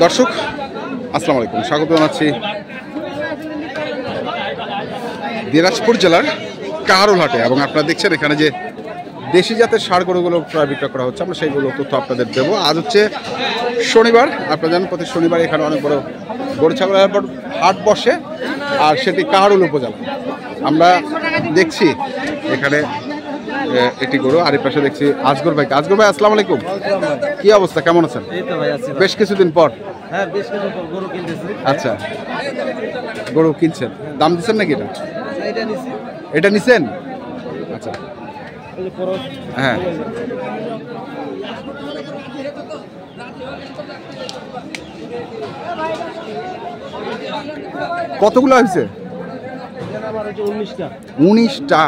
দর্শক আসসালামু আলাইকুম, স্বাগত জানাচ্ছি দিনাজপুর জেলার কাহারোলহাটে। এবং আপনারা দেখছেন এখানে যে দেশি জাতের ষাঁড় গরুগুলো প্রায় বিক্রয় করা হচ্ছে, আমরা সেইগুলো তথ্য আপনাদের দেবো। আজ হচ্ছে শনিবার, আপনারা জানেন প্রতি শনিবার এখানে অনেক বড় গরু ছাগলের হাট বসে, আর সেটি কাহারোল উপজেলা। আমরা দেখছি এখানে একটি গরু, আর এই পাশে দেখছি আজগর ভাই। আজগর ভাই আসসালামু আলাইকুম, কি অবস্থা, কেমন আছেন? বেশ কিছুদিন পর। আচ্ছা, গরু কিনছেন, দাম দিচ্ছেন নাকি? এটা নিছেন? আচ্ছা, হ্যাঁ। কতগুলো হয়েছে? 19টা।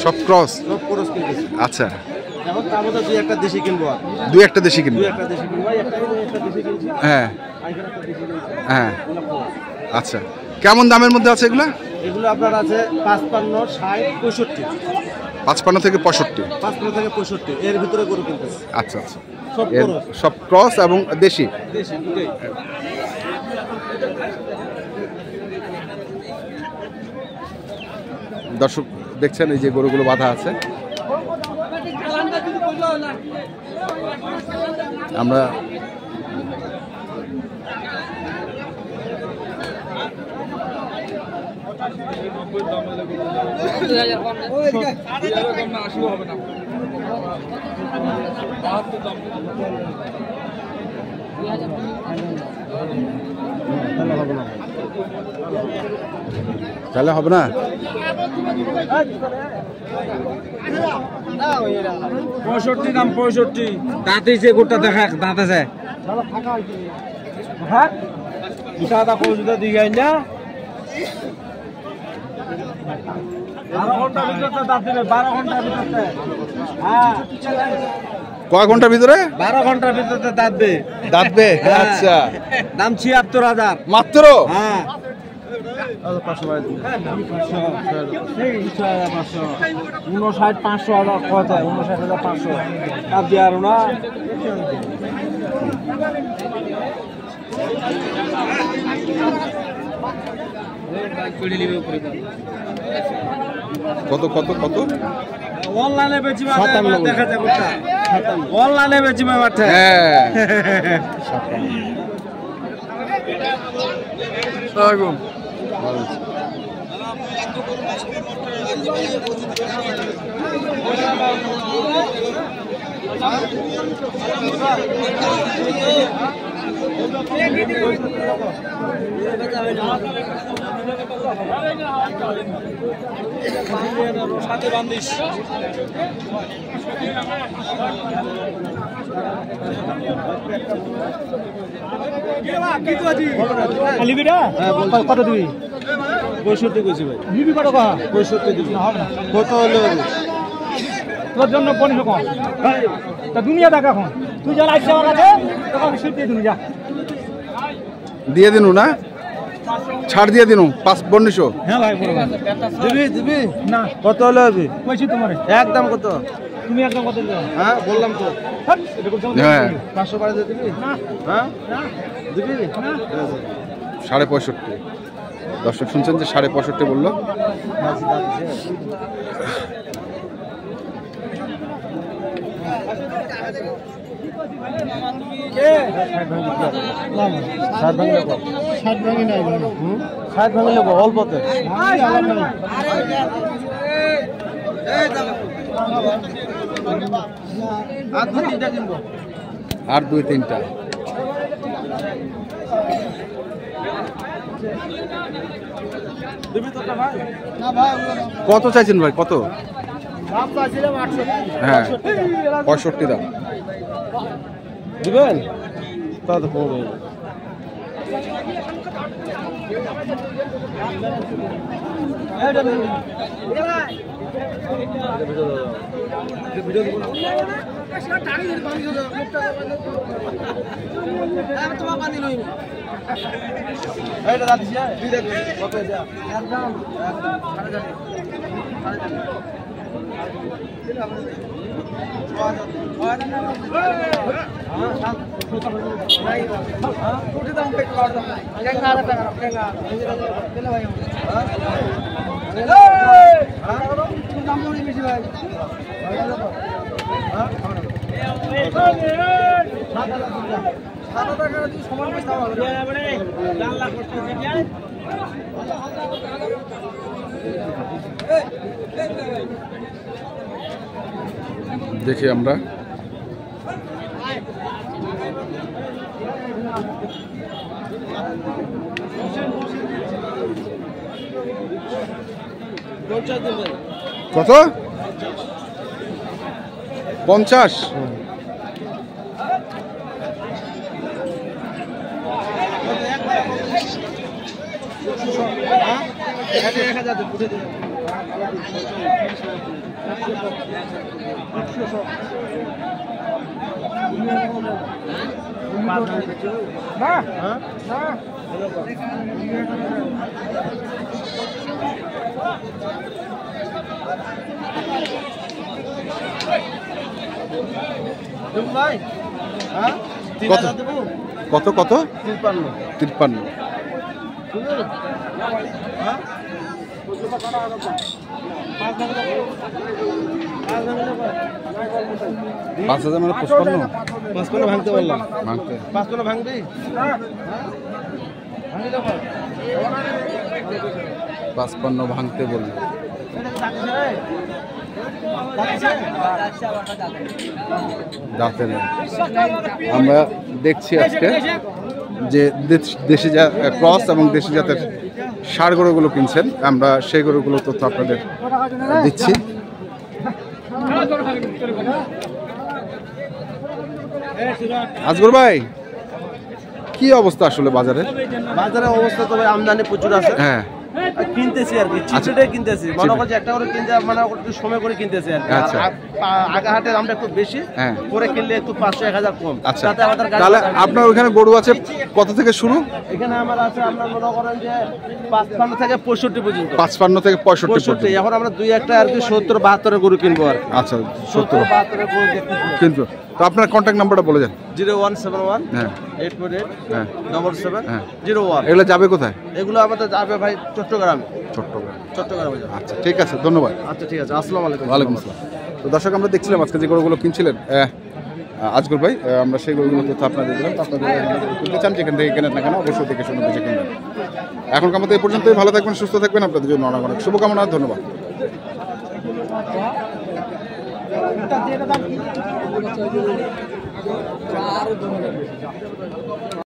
সব ক্রস? আচ্ছা, দুই একটা দেশি কিনবো। হ্যাঁ হ্যাঁ, আচ্ছা। কেমন দামের মধ্যে আছে এগুলা? এগুলো আপনার আছে 55, 60, 65। 55 থেকে 65? 55 থেকে 65 এর ভিতরে গরু কিনতেছে। আচ্ছা আচ্ছা, সব ক্রস এবং দেশি। দর্শক দেখছেন এই যে গরুগুলো বাঁধা আছে। আমরা তাহলে হবে না। 65 দাম, 65 দাঁতেছে গোটা দেখা দাঁতেছে। হ্যাঁ দাদা পৌঁছতে দিই না 12 ঘন্টার ভিতরে দাঁত দিবে। 12 ঘন্টার ভিতরে। হ্যাঁ, কয় ঘন্টার ভিতরে? 12 ঘন্টার ভিতরে দাঁতবে। দাঁতবে? আচ্ছা, দাম 76,000 মাত্র। হ্যাঁ, 59,500 কথা, 59,500 দাম দিয়ে আর না। কত কত কত? অনলাইনে বেচি দেখা যায় কোথা, অনলাইনে বেচি মাঠে। হ্যাঁ, সাথে বান্ধিস কত দিবি? 65 কইছি ভাই। দিবি কত? 65 দিবি। কত হলো তোর জন্য? 15 কম তা দুনিয়া দেখ। এখন তুই যা লাগছে আমার কাছে তখন শিখতে তুমি যা দিয়ে দিনু না, ছাড় দিয়ে দিনু 5-1500। হ্যাঁ ভাই, দিবি দিবি না। কত হলো হবে কইছি তোমার? একদম কত? তুমি একদম কত দিও? হ্যাঁ বললাম তো। হ্যাঁ 500 করে দিবি না? হ্যাঁ দিবি না। 65.5। দর্শক শুনছেন যে 65.5 বললো। অল্পতে আর 2-3টা। কত চাইছেন ভাই? কত? হ্যাঁ 65 দাম দিবেন? তা তো পড়বে। এইটা যাচ্ছে কত এটা একদম 4.5 দেখি আমরা কত 50 কত কত 53 5,000 মানে 55 ভাঙতে পারলাম ভাঙতে 5 ভাঙবি 55 ভাঙতে বললো। দাঁতে নেই। আমরা দেখছি আজকে যে দেশি ক্রস এবং দেশি জাতের ষাঁড় গরুগুলো কিনছেন, আমরা সেই গরুগুলো তথ্য আপনাদের দিচ্ছি। আজগর ভাই, কি অবস্থা আসলে বাজারে? বাজারের অবস্থা তো ভাই আমদানি প্রচুর আছে। হ্যাঁ, কিনতেছি আর কি, চিচিটাই কিনতেছি। মনে করছি একটা করে কিনতে, মানে একটু সময় করে কিনতেছি আর কি। আচ্ছা। আগা হাটের আমরা একটু বেশি, হ্যাঁ, পরে কিনলে একটু 500-1000 কম। আচ্ছা, তাতে আমাদের তাহলে আপনার ওখানে গরু আছে কত থেকে শুরু? এখানে আমার আছে, আপনার মনে করেন যে 55 থেকে 65 পর্যন্ত। 55 থেকে 65 পর্যন্ত। এখন আমরা 2-1টা আর কি 70-72 গরু কিনবো আর কি। আচ্ছা, 70-72 গরু দেখতেছি। কিন্তু তো আপনার কন্ট্যাক্ট নাম্বারটা বলে যান। 0171 হ্যাঁ 848 হ্যাঁ 7701। এগুলো যাবে কোথায়? এগুলো আমাদের যাবে ভাই চট্টগ্রামে। চট্টগ্রামে যাবে। আচ্ছা, ঠিক আছে, ধন্যবাদ। আচ্ছা, ঠিক আছে, আসসালামু আলাইকুম। ওয়ালাইকুম আসসালাম। তো দর্শক, আমরা দেখছিলাম আজকে যে গরুগুলো কিনছিলেন আজগর ভাই, আমরা সেই গরুগুলো তথ্য আপনাদের দিলাম। আপনাদের কিনতে চান, যেখান থেকে কেনেন না কেন অবশ্যই দেখে শুনে বুঝে কিনবেন। এখনকার মতো এই পর্যন্তই। ভালো থাকবেন, সুস্থ থাকবেন। আপনাদের জন্য অনেক অনেক শুভকামনা। ধন্যবাদ।